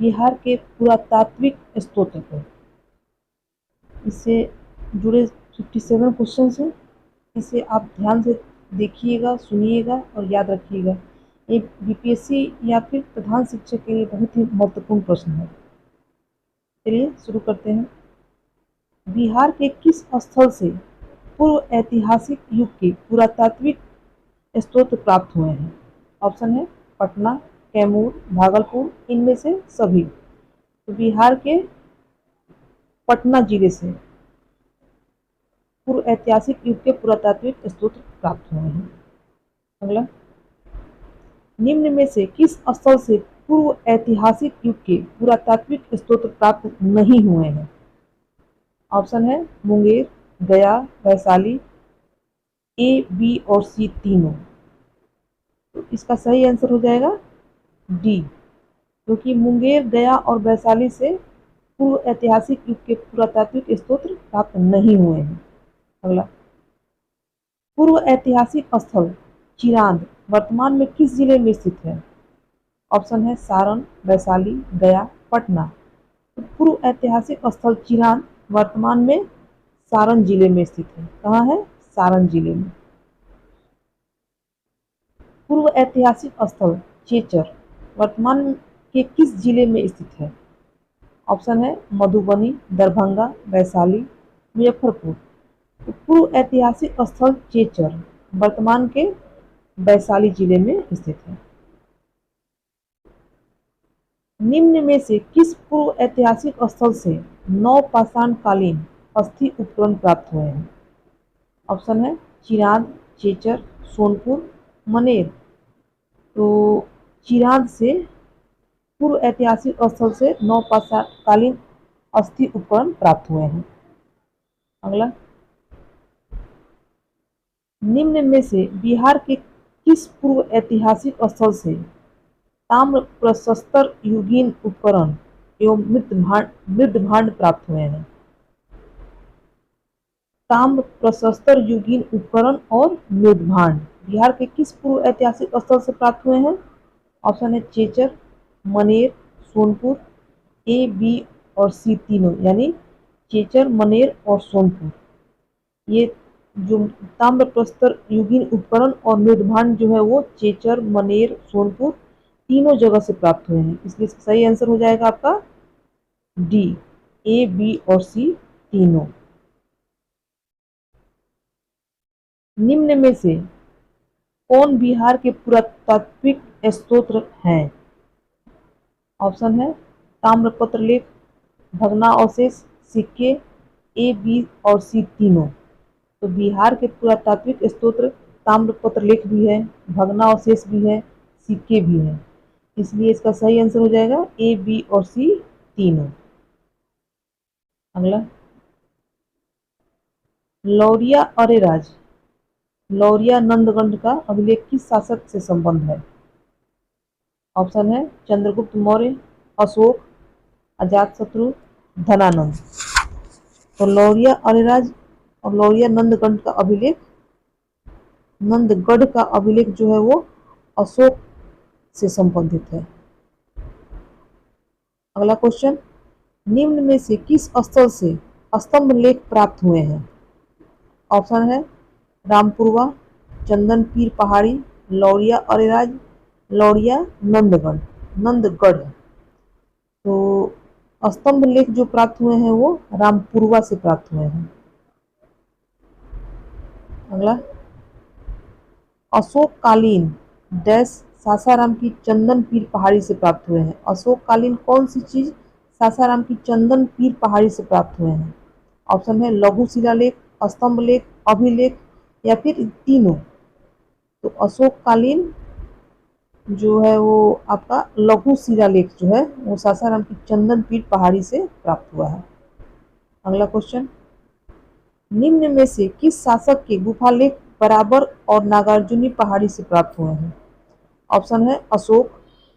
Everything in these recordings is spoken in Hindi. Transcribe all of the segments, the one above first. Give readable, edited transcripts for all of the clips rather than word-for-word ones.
बिहार के पुरातात्विक स्रोत को। इससे जुड़े 57 क्वेश्चन हैं। इसे आप ध्यान से देखिएगा, सुनिएगा और याद रखिएगा। ये बीपीएससी या फिर प्रधान शिक्षक के लिए बहुत ही महत्वपूर्ण प्रश्न है। चलिए शुरू करते हैं। बिहार के किस स्थल से पूर्व ऐतिहासिक युग के पुरातात्विक स्रोत प्राप्त हुए हैं? ऑप्शन है पटना, कैमूर, भागलपुर, इनमें से सभी। तो बिहार के पटना जिले से पूर्व ऐतिहासिक युग के पुरातात्विक स्रोत प्राप्त हुए हैं। अगला, निम्न में से किस स्थल से पूर्व ऐतिहासिक युग के पुरातात्विक स्रोत प्राप्त नहीं हुए हैं? ऑप्शन है मुंगेर, गया, वैशाली, ए, बी और सी तीनों। तो इसका सही आंसर हो जाएगा डी, क्योंकि मुंगेर, गया और वैशाली से पूर्व ऐतिहासिक युग के पुरातात्विक स्रोत प्राप्त नहीं हुए हैं। अगला, पूर्व ऐतिहासिक स्थल चिरांद वर्तमान में किस जिले में स्थित है? ऑप्शन है सारण, वैशाली, गया, पटना। तो पूर्व ऐतिहासिक स्थल चिरांद वर्तमान में सारण जिले में स्थित है। कहाँ है? सारण जिले में। पूर्व ऐतिहासिक स्थल चेचर वर्तमान के किस जिले में स्थित है? ऑप्शन है मधुबनी, दरभंगा, वैशाली, मुजफ्फरपुर। तो पूर्व ऐतिहासिक स्थल चेचर वर्तमान के वैशाली जिले में स्थित है। निम्न में से किस पूर्व ऐतिहासिक स्थल से नवपाषाण कालीन अस्थि उपकरण प्राप्त हुए हैं? ऑप्शन है चिरांद, चेचर, सोनपुर, मनेर। तो चिरांद से पूर्व ऐतिहासिक स्थल से नवपाषाण कालीन अस्थि उपकरण प्राप्त हुए हैं। अगला, निम्न में से बिहार के किस पूर्व ऐतिहासिक स्थल से ताम्र प्रशस्तर युगीन उपकरण एवं मृद भांड प्राप्त हुए हैं? ताम्र प्रशस्तर युगीन उपकरण और मृद भांड बिहार के किस पूर्व ऐतिहासिक स्थल से प्राप्त हुए हैं? ऑप्शन है चेचर, मनेर, सोनपुर, ए, बी और सी तीनों, यानी चेचर, मनेर और सोनपुर। ये जो ताम्र प्रस्तर युगीन उपकरण और मृद भांड जो है वो चेचर, मनेर, सोनपुर तीनों जगह से प्राप्त हुए हैं। इसलिए सही आंसर हो जाएगा आपका डी, ए, बी और सी तीनों। निम्न में से कौन बिहार के पुरातात्विक स्रोत हैं? ऑप्शन है ताम्रपत्र लेख, भग्नावशेष, सिक्के, ए, बी और सी तीनों। तो बिहार के पुरातात्विक स्रोत ताम्रपत्र लेख भी है, भग्नावशेष भी है, सिक्के भी है। इसलिए इसका सही आंसर हो जाएगा ए, बी और सी तीनों। अगला, लौरिया अरेराज लौरिया नंदगंड का अभिलेख किस शासक से संबंध है? ऑप्शन है चंद्रगुप्त मौर्य, अशोक, अजातशत्रु, धनानंद। तो लौरिया अरेराज और लौरिया नंदगंड का अभिलेख, नंदगढ़ का अभिलेख जो है वो अशोक से संबंधित है। अगला क्वेश्चन, निम्न में से किस स्थल से स्तंभ लेख प्राप्त हुए हैं? ऑप्शन है रामपुरवा, चंदन पीर पहाड़ी, लौरिया अरेराज, लौरिया नंदगढ़। तो स्तंभ लेख जो प्राप्त हुए हैं वो रामपुरवा से प्राप्त हुए हैं। अगला, अशोक कालीन डैश सासाराम की चंदन पीर पहाड़ी से प्राप्त हुए हैं। अशोक कालीन कौन सी चीज सासाराम की चंदन पीर पहाड़ी से प्राप्त हुए हैं? ऑप्शन है लघु शिलालेख, स्तंभ लेख, अभिलेख या फिर तीनों। तो अशोक कालीन जो है वो आपका लघु शिलालेख जो है वो सासाराम की चंदन पीर पहाड़ी से प्राप्त हुआ है। अगला क्वेश्चन, निम्न में से किस शासक के गुफालेख बराबर और नागार्जुनी पहाड़ी से प्राप्त हुए हैं? ऑप्शन है अशोक,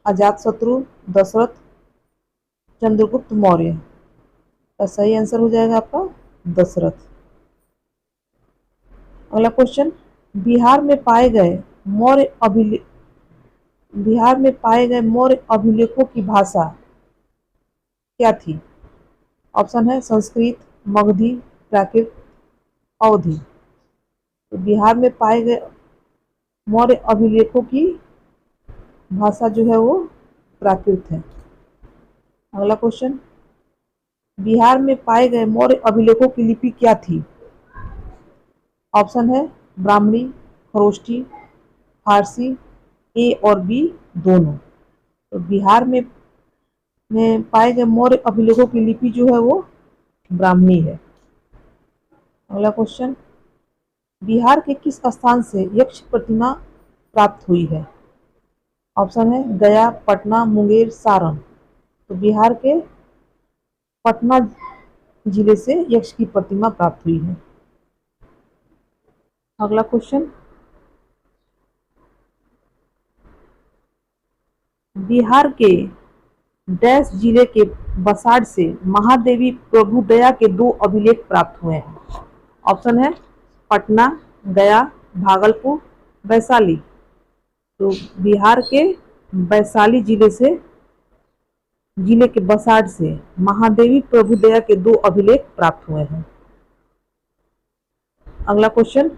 अजातशत्रु, दशरथ, चंद्रगुप्त मौर्य। का सही आंसर हो जाएगा आपका दशरथ। अगला क्वेश्चन, बिहार में पाए गए मौर्य अभिलेखों की भाषा क्या थी? ऑप्शन है संस्कृत, मगधी, प्राकृत, अवधी। तो बिहार में पाए गए मौर्य अभिलेखों की भाषा जो है वो प्राकृत है। अगला क्वेश्चन, बिहार में पाए गए मौर्य अभिलेखों की लिपि क्या थी? ऑप्शन है ब्राह्मणी, खरोष्ठी, फारसी, ए और बी दोनों। तो बिहार में पाए गए मौर्य अभिलेखों की लिपि जो है वो ब्राह्मणी है। अगला क्वेश्चन, बिहार के किस स्थान से यक्ष प्रतिमा प्राप्त हुई है? ऑप्शन है गया, पटना, मुंगेर, सारण। तो बिहार के पटना जिले से यक्ष की प्रतिमा प्राप्त हुई है। अगला क्वेश्चन, बिहार के डैश जिले के बसाड़ से महादेवी प्रभुदया के 2 अभिलेख प्राप्त हुए हैं। ऑप्शन है पटना, गया, भागलपुर, वैशाली। तो बिहार के वैशाली जिले के बसाड़ से महादेवी प्रभुदया के 2 अभिलेख प्राप्त हुए हैं। अगला क्वेश्चन,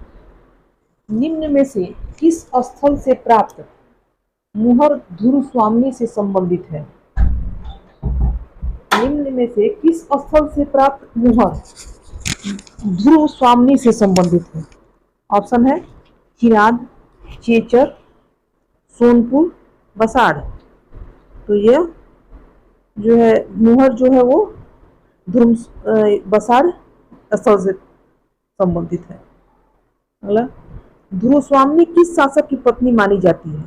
निम्न में से किस स्थल से प्राप्त मुहर ध्रुव स्वामी से संबंधित है? निम्न में से किस स्थल से प्राप्त मुहर ध्रुव स्वामी से संबंधित है? ऑप्शन है चिराद, चेचर, सोनपुर, बसाड़। तो यह जो है मुहर जो है वो बसाड़ स्थल से संबंधित है। अगला, ध्रुव स्वामी किस शासक की पत्नी मानी जाती है?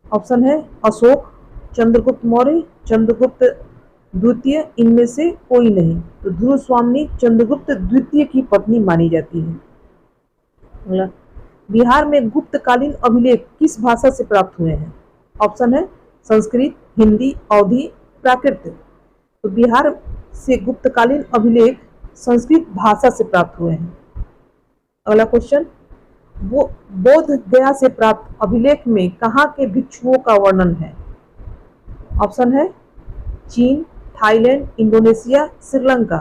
ऑप्शन है अशोक, चंद्रगुप्त मौर्य, चंद्रगुप्त द्वितीय, इनमें से कोई नहीं। तो ध्रुव स्वामी चंद्रगुप्त द्वितीय की पत्नी मानी जाती है। अगला, बिहार में गुप्तकालीन अभिलेख किस भाषा से प्राप्त हुए हैं? ऑप्शन है संस्कृत, हिंदी, अवधी, प्राकृत। तो बिहार से गुप्तकालीन अभिलेख संस्कृत भाषा से प्राप्त हुए हैं। अगला क्वेश्चन, वो बोध गया से प्राप्त अभिलेख में कहाँ के भिक्षुओं का वर्णन है? ऑप्शन है चीन, थाईलैंड, इंडोनेशिया, श्रीलंका।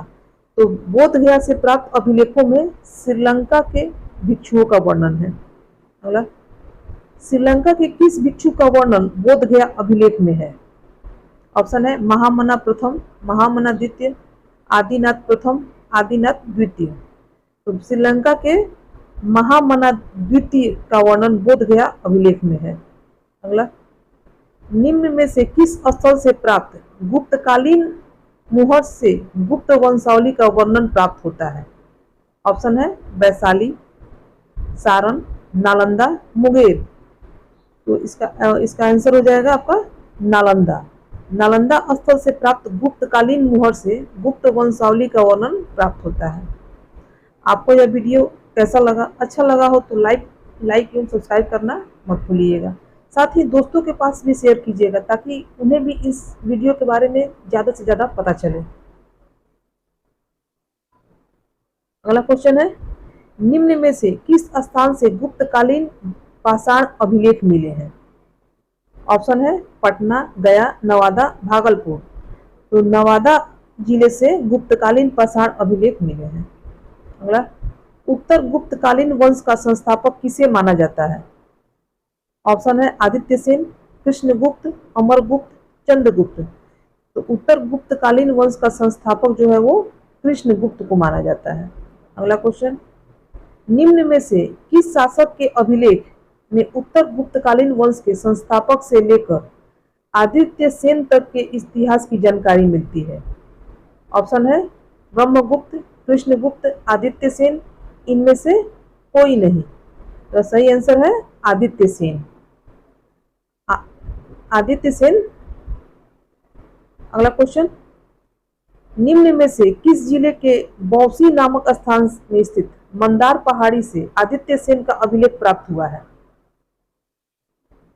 तो बोध गया से प्राप्त अभिलेखों में श्रीलंका के भिक्षुओं का वर्णन है। अगला, श्रीलंका के किस भिक्षु का वर्णन बोध गया अभिलेख में है? ऑप्शन है महामना प्रथम, महामना द्वितीय, आदिनाथ प्रथम, आदिनाथ द्वितीय। तो श्रीलंका के महामना द्वितीय का वर्णन बोध गया अभिलेख में है। अगला, निम्न में से किस स्थल से प्राप्त गुप्तकालीन मुहर से गुप्त वंशावली का वर्णन प्राप्त होता है? ऑप्शन है वैशाली, सारण, नालंदा, मुंगेर। तो इसका आंसर हो जाएगा आपका नालंदा। नालंदा स्थल से प्राप्त गुप्तकालीन मुहर से गुप्त वंशावली का वर्णन प्राप्त होता है। आपको यह वीडियो कैसा लगा? अच्छा लगा हो तो लाइक एवं सब्सक्राइब करना मत भूलिएगा। साथ ही दोस्तों के पास भी शेयर कीजिएगा ताकि उन्हें भी इस वीडियो के बारे में ज़्यादा से ज़्यादा पता चले। अगला क्वेश्चन है, निम्न में से किस स्थान से गुप्तकालीन पाषाण अभिलेख मिले हैं? ऑप्शन है पटना, गया, नवादा, भागलपुर। तो नवादा जिले से गुप्तकालीन पाषाण अभिलेख मिले हैं। अगला, उत्तर गुप्तकालीन वंश का संस्थापक किसे माना जाता है? ऑप्शन है आदित्य सेन, कृष्णगुप्त, अमरगुप्त, चंद्रगुप्त। तो उत्तर गुप्तकालीन वंश का संस्थापक जो है वो कृष्णगुप्त को माना जाता है। अगला क्वेश्चन, निम्न में से किस शासक के अभिलेख में उत्तर गुप्तकालीन वंश के संस्थापक से लेकर आदित्य सेन तक के इतिहास की जानकारी मिलती है? ऑप्शन है ब्रह्मगुप्त, कृष्णगुप्त, आदित्य सेन, इनमें से कोई नहीं। तो सही आंसर है आदित्य सेन। आदित्य सेन। अगला क्वेश्चन, निम्न में से किस जिले के बौसी नामक स्थान में स्थित मंदार पहाड़ी से आदित्य सेन का अभिलेख प्राप्त हुआ है?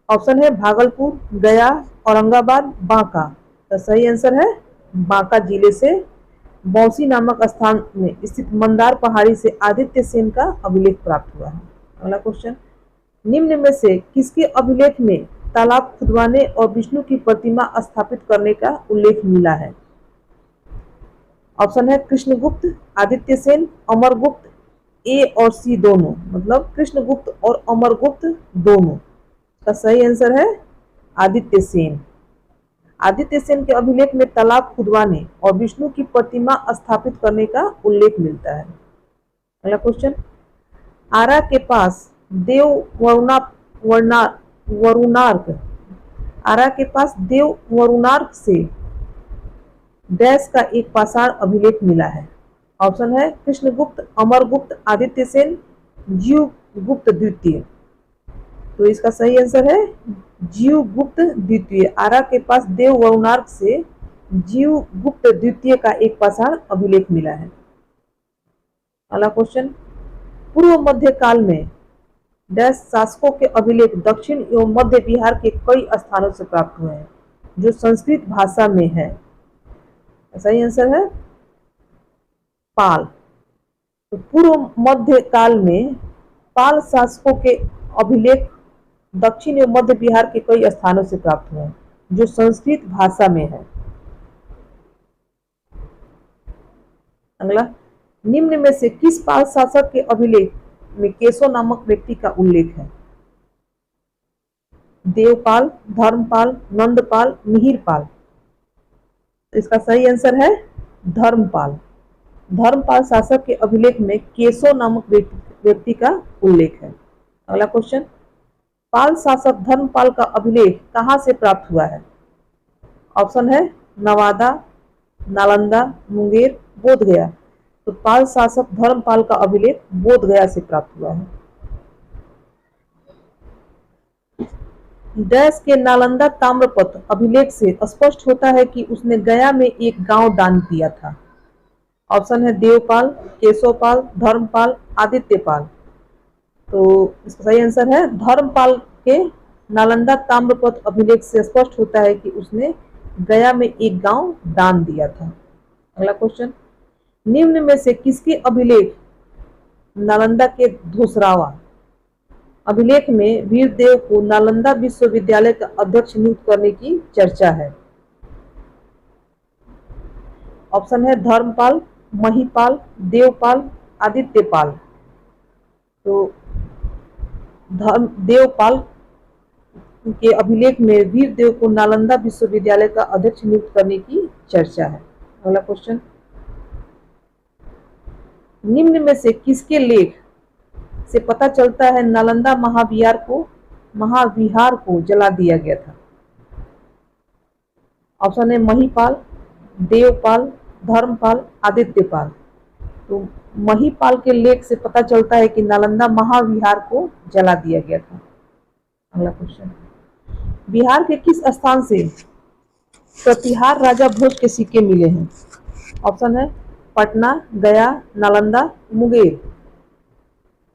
ऑप्शन है भागलपुर, गया, औरंगाबाद, बांका। तो सही आंसर है बांका जिले से बौसी नामक स्थान में स्थित मंदार पहाड़ी से आदित्य सेन का अभिलेख प्राप्त हुआ है। अगला क्वेश्चन, निम्न में से किसके अभिलेख में तालाब खुदवाने और विष्णु की प्रतिमा स्थापित करने का उल्लेख मिला है? ऑप्शन है कृष्णगुप्त, आदित्य सेन, अमरगुप्त, ए और सी दोनों, मतलब कृष्णगुप्त और अमरगुप्त दोनों। का सही आंसर है आदित्य सेन। आदित्य सेन के अभिलेख में तालाब खुदवाने और विष्णु की प्रतिमा स्थापित करने का उल्लेख मिलता है। अगला क्वेश्चन, आरा के पास देव वरुणार्क, आरा के पास देव वरुणार्क से डैश का एक पाषाण अभिलेख मिला है? ऑप्शन है कृष्णगुप्त, अमरगुप्त, आदित्य सेन, जीव गुप्त द्वितीय। तो इसका सही आंसर है जीव गुप्त द्वितीय। आरा के पास देव वरुणार्क से जीव गुप्त द्वितीय का एक पाषाण अभिलेख मिला है। अगला क्वेश्चन, पूर्व मध्य काल में डैश शासकों के अभिलेख दक्षिण एवं मध्य बिहार के कई स्थानों से प्राप्त हुए हैं जो संस्कृत भाषा में है? सही आंसर है पाल। तो पूर्व मध्य काल में पाल शासकों के अभिलेख दक्षिण एवं मध्य बिहार के कई स्थानों से प्राप्त हुए हैं जो संस्कृत भाषा में है। अगला, निम्न में से किस पाल शासक के अभिलेख में केशव नामक व्यक्ति का उल्लेख है? देवपाल, धर्मपाल, नंदपाल, मिहिरपाल। तो इसका सही आंसर है धर्मपाल। धर्मपाल शासक के अभिलेख में केशव नामक व्यक्ति का उल्लेख है। अगला क्वेश्चन, पाल शासक धर्मपाल का अभिलेख कहां से प्राप्त हुआ है? ऑप्शन है नवादा, नालंदा, मुंगेर, बोधगया। तो पाल शासक धर्मपाल का अभिलेख बोधगया से प्राप्त हुआ है। डैश के नालंदा ताम्रपत्र अभिलेख से स्पष्ट होता है कि उसने गया में एक गांव दान दिया था। ऑप्शन है देवपाल, केशवपाल, धर्मपाल, आदित्यपाल। तो इसका सही आंसर है धर्मपाल के नालंदा ताम्रपत्र अभिलेख से स्पष्ट होता है कि उसने गया में एक गांव दान दिया था। अगला क्वेश्चन, निम्न में से किसके अभिलेख नालंदा के धोसरावा अभिलेख में वीरदेव को नालंदा विश्वविद्यालय का अध्यक्ष नियुक्त करने की चर्चा है? ऑप्शन है धर्मपाल, महिपाल, देवपाल, आदित्यपाल। तो देवपाल के अभिलेख में वीरदेव को नालंदा विश्वविद्यालय का अध्यक्ष नियुक्त करने की चर्चा है। अगला क्वेश्चन, निम्न में से किसके लेख से पता चलता है नालंदा महाविहार को जला दिया गया था? ऑप्शन है महिपाल, देवपाल, धर्मपाल, आदित्यपाल। तो महिपाल के लेख से पता चलता है कि नालंदा महाविहार को जला दिया गया था। अगला क्वेश्चन, बिहार के किस स्थान से प्रतिहार राजा भोज के सिक्के मिले हैं? ऑप्शन है पटना, गया, नालंदा, मुंगेर।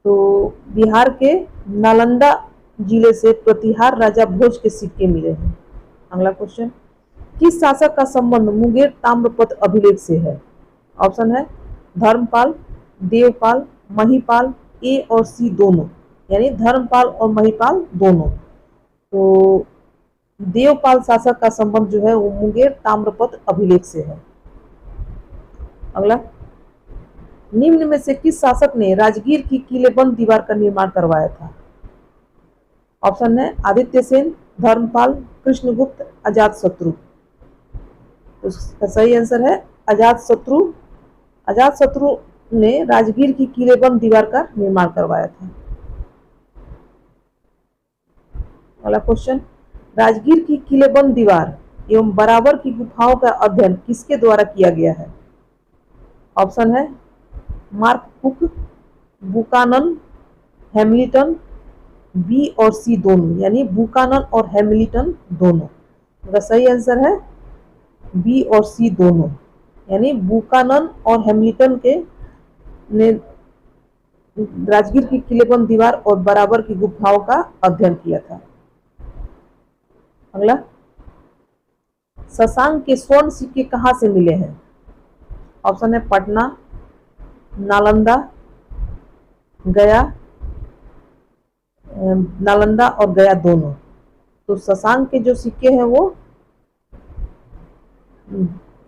तो बिहार के नालंदा जिले से प्रतिहार राजा भोज के सिक्के मिले हैं। अगला क्वेश्चन, किस शासक का संबंध मुंगेर ताम्रपत्र अभिलेख से है? ऑप्शन है धर्मपाल, देवपाल, महिपाल, ए और सी दोनों, यानी धर्मपाल और महिपाल दोनों। तो देवपाल शासक का संबंध जो है वो मुंगेर ताम्रपत्र अभिलेख से है। अगला, निम्न में से किस शासक ने राजगीर की किलेबंद दीवार का निर्माण करवाया था? ऑप्शन है आदित्य सेन, धर्मपाल, कृष्णगुप्त, अजातशत्रु। तो इसका सही आंसर है अजातशत्रु। अजातशत्रु ने राजगीर की किलेबंद दीवार का निर्माण करवाया था। अगला क्वेश्चन, राजगीर की किलेबंद दीवार एवं बराबर की गुफाओं का अध्ययन किसके द्वारा किया गया है? ऑप्शन है Mark Cook, Buchanan, Hamilton, B और सी दोनों, यानी बुकानन और हैमिल्टन दोनों। तो सही आंसर है बी और सी दोनों, यानी बुकानन और हैमिल्टन के ने राजगीर की किलेबंद दीवार और बराबर की गुफाओं का अध्ययन किया था। अगला, शशांक के स्वर्ण सिक्के कहां से मिले हैं? ऑप्शन है पटना, नालंदा, गया, नालंदा और गया दोनों। तो शशांक के जो सिक्के हैं वो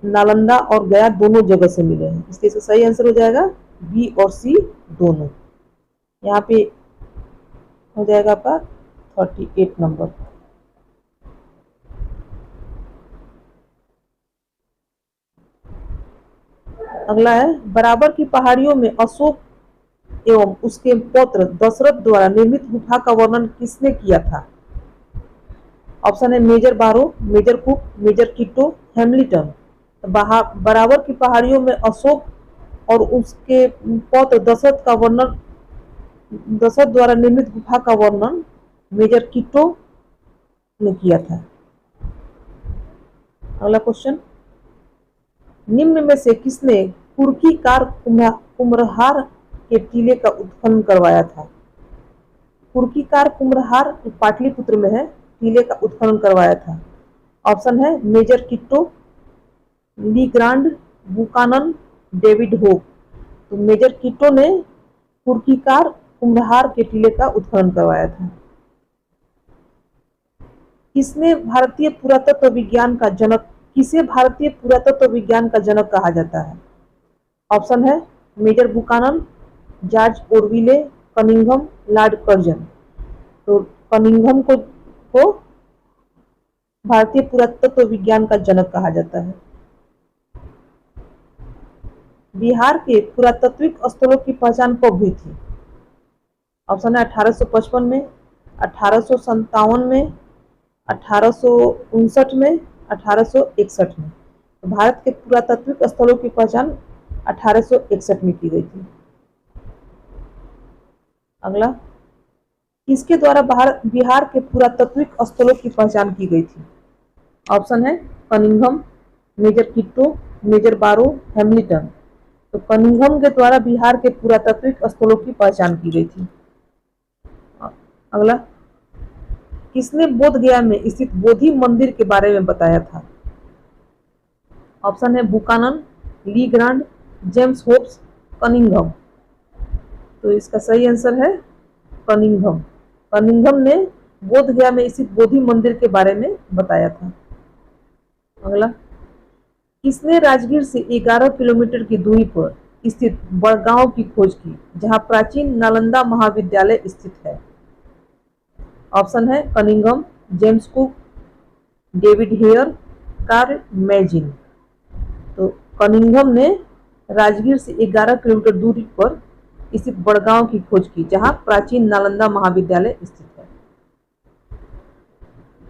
नालंदा और गया दोनों जगह से मिले हैं, इसलिए इसका सही आंसर हो जाएगा बी और सी दोनों। यहाँ पे हो जाएगा आपका 38 नंबर। अगला है, बराबर की पहाड़ियों में अशोक एवं उसके पौत्र दशरथ द्वारा निर्मित गुफा का वर्णन किसने किया था? ऑप्शन है मेजर बारो, मेजर कुक, मेजर किट्टो, हैमिल्टन। बराबर की पहाड़ियों में अशोक और उसके पौत्र दशरथ का वर्णन, दशरथ द्वारा निर्मित गुफा का वर्णन मेजर किट्टो ने किया था। अगला क्वेश्चन, निम्न में से किसने कुर्कीकार कुम्हरार के टीले का उत्खनन करवाया था? कुर्कीकार कुम्हरार पाटलिपुत्र में है, टीले का उत्खनन करवाया था। ऑप्शन है मेजर किट्टो, लीग्रांड, बुकानन, डेविड होप। तो मेजर किट्टो ने कुर्कीकार कुम्हरार के टीले का उत्खनन करवाया था। किसे भारतीय पुरातत्व विज्ञान का जनक कहा जाता है? ऑप्शन है Major Buchanan, George Orville, Cunningham, Lord Curzon. तो कनिंघम को भारतीय पुरातत्व विज्ञान का जनक कहा जाता है। बिहार के पुरातात्विक स्थलों की पहचान कब हुई थी? ऑप्शन है 1855 में, 1857 में, 1859 में, 1861 में। तो भारत के पुरातात्विक स्थलों की पहचान 1861 में की गई थी। अगला, किसके द्वारा बिहार के पुरातात्विक स्थलों की पहचान की गई थी? ऑप्शन है कनिंघम, मेजर किट्टो, मेजर बारो, हैमिल्टन। तो कनिंघम के द्वारा बिहार के पुरातात्विक स्थलों की पहचान की गई थी। अगला, किसने बोध गया में स्थित बोधि मंदिर के बारे में बताया था? ऑप्शन है बुकानन, लीग्रांड, जेम्स होप्स, कनिंघम। तो इसका सही आंसर है कनिंघम। कनिंघम ने बोध गया में स्थित बोधि मंदिर के बारे में बताया था। अगला, किसने राजगीर से 11 किलोमीटर की दूरी पर स्थित बड़गांव की खोज की, जहां प्राचीन नालंदा महाविद्यालय स्थित है? ऑप्शन है Cunningham, James Cook, David Hare, Karl Magin. तो कनिंघम ने राजगीर से 11 किलोमीटर दूरी पर स्थित बड़गांव की खोज की, जहां प्राचीन नालंदा महाविद्यालय स्थित है।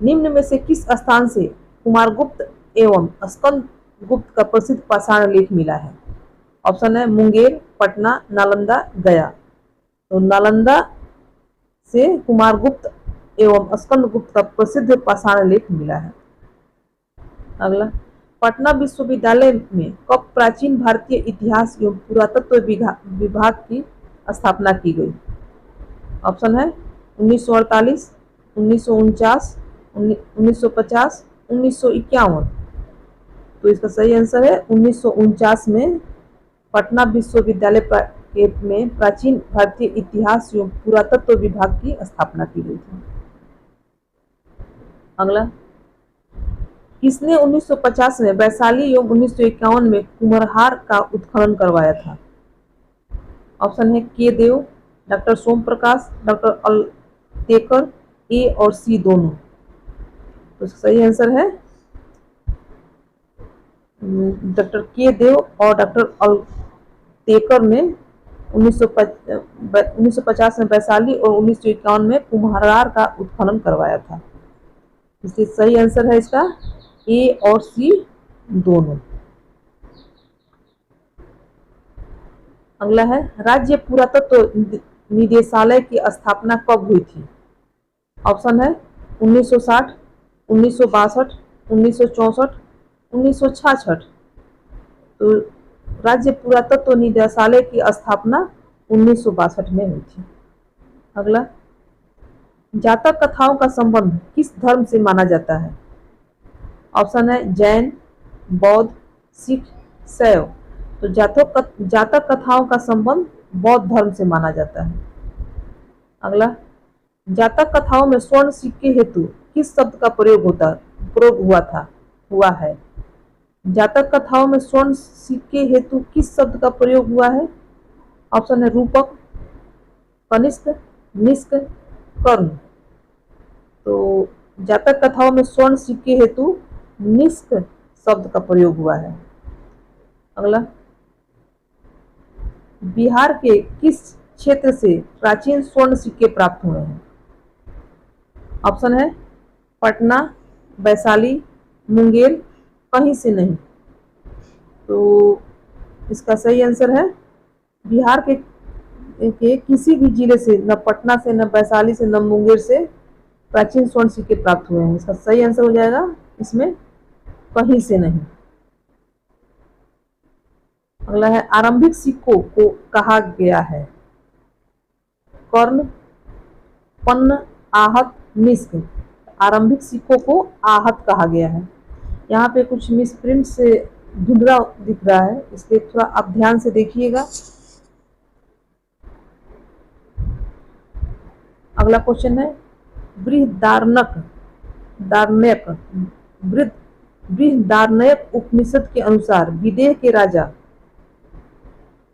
निम्न में से किस स्थान से कुमारगुप्त एवं स्कंद गुप्त का प्रसिद्ध पाषाण लेख मिला है? ऑप्शन है मुंगेर, पटना, नालंदा, गया। तो नालंदा से कुमारगुप्त एवं स्कंदगुप्त का प्रसिद्ध पाषाण लेख मिला है। अगला, पटना विश्वविद्यालय में कब प्राचीन भारतीय इतिहास एवं पुरातत्व विभाग की स्थापना की गई? ऑप्शन है 1948, 1949, 1950, 1951। तो इसका सही आंसर है 1949 में पटना विश्वविद्यालय में प्राचीन भारतीय इतिहास एवं पुरातत्व विभाग की स्थापना की गई थी। अगला, किसने 1950 में वैशाली एवं 1951 में कुम्हरार का उत्खनन करवाया था? ऑप्शन है के देव, डॉक्टर सोम प्रकाश, डॉक्टर अलतेकर, ए और सी दोनों। तो सही आंसर है डॉक्टर के देव और डॉक्टर अलतेकर ने 1950 में वैशाली और 1951 में कुम्हरार का उत्खनन करवाया था। इसलिए सही आंसर है इसका ए और सी दोनों। अगला है, राज्य पुरातत्व निदेशालय की स्थापना कब हुई थी? ऑप्शन है 1960, 1962, 1964, 1966। तो राज्य पुरातत्व निदेशालय की स्थापना 1962 में हुई थी। अगला, जातक कथाओं का संबंध किस धर्म से माना जाता है? ऑप्शन है जैन, बौद्ध, सिख, शैव। तो जातक कथाओं का संबंध बौद्ध धर्म से माना जाता है। अगला, जातक कथाओं में स्वर्ण सिक्के हेतु किस शब्द का प्रयोग हुआ है? जातक कथाओं में स्वर्ण सिक्के हेतु किस शब्द का प्रयोग हुआ है? ऑप्शन है रूपक, कनिष्क, निष्क, कर्ण। तो जातक कथाओं में स्वर्ण सिक्के हेतु निष्क शब्द का प्रयोग हुआ है। अगला, बिहार के किस क्षेत्र से प्राचीन स्वर्ण सिक्के प्राप्त हुए हैं? ऑप्शन है पटना, वैशाली, मुंगेर, कहीं से नहीं। तो इसका सही आंसर है बिहार के किसी भी जिले से, न पटना से, न वैशाली से, न मुंगेर से प्राचीन स्वर्ण सिक्के प्राप्त हुए हैं। इसका सही आंसर हो जाएगा इसमें कहीं से नहीं। अगला है, आरंभिक सिक्कों को कहा गया है? कर्ण, पन्न, आहत, निष्क। आरंभिक सिक्कों को आहत कहा गया है। यहाँ पे कुछ मिसप्रिंट से धुंधला दिख रहा है, इसलिए थोड़ा आप ध्यान से देखिएगा। अगला क्वेश्चन है, बृहदारण्यक उपनिषद के अनुसार विदेह के राजा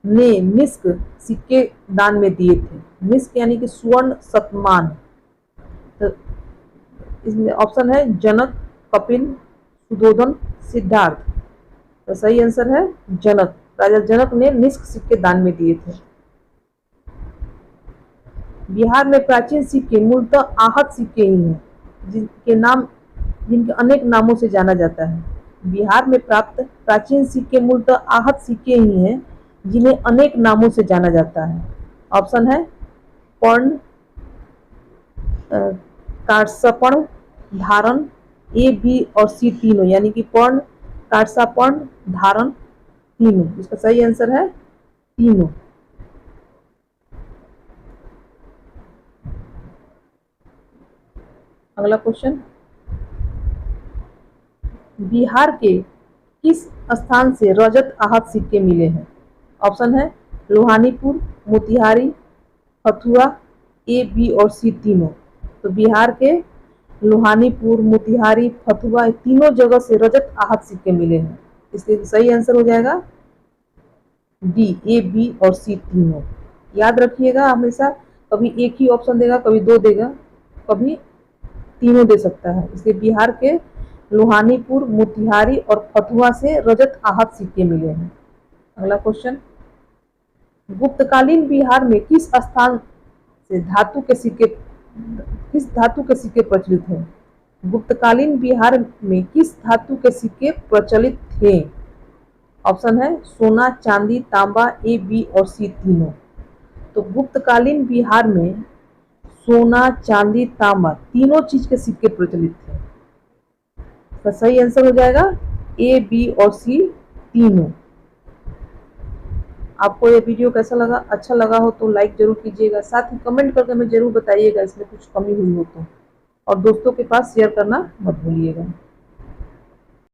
ने निष्क सिक्के दान में दिए थे। निष्क यानी कि स्वर्ण शतमान। तो इसमें ऑप्शन है जनक, कपिल, सुधोधन, सिद्धार्थ। तो सही आंसर है जनक। राजा जनक ने निष्क सिक्के दान में दिए थे। बिहार में प्राचीन सिक्के मूलतः आहत सिक्के ही हैं, जिनके अनेक नामों से जाना जाता है। बिहार में प्राप्त प्राचीन सिक्के मूलतः आहत सिक्के ही हैं, जिन्हें अनेक नामों से जाना जाता है। ऑप्शन है पर्ण, काटसपर्ण, धारण, ए, बी और सी तीनों, यानी कि पर्ण, काटसापर्ण, धारण, तीनों। इसका सही आंसर है तीनों। अगला क्वेश्चन, बिहार के किस स्थान से रजत आहत सिक्के मिले हैं? ऑप्शन है लोहानीपुर, मोतिहारी, हथुआ, ए, बी और सी तीनों। तो बिहार के लोहानीपुर, मोतिहारी, फथुआ, तीनों जगह से रजत आहत सिक्के मिले हैं। इसलिए सही आंसर हो जाएगा डी, ए, बी और सी तीनों। याद रखिएगा, हमेशा कभी एक ही ऑप्शन देगा, कभी दो देगा, कभी तीनों दे सकता है। इसलिए बिहार के लोहानीपुर, मोतिहारी और फथुआ से रजत आहत सिक्के मिले हैं। अगला क्वेश्चन, गुप्तकालीन बिहार में किस धातु के सिक्के प्रचलित हैं? गुप्तकालीन बिहार में किस धातु के सिक्के प्रचलित थे? ऑप्शन है सोना, चांदी, तांबा, ए, बी और सी तीनों। तो गुप्तकालीन बिहार में सोना, चांदी, तांबा तीनों चीज के सिक्के प्रचलित थे। तो सही आंसर हो जाएगा ए, बी और सी तीनों। आपको ये वीडियो कैसा लगा? अच्छा लगा हो तो लाइक जरूर कीजिएगा, साथ ही कमेंट करके हमें जरूर बताइएगा इसमें कुछ कमी हुई हो तो, और दोस्तों के पास शेयर करना मत भूलिएगा।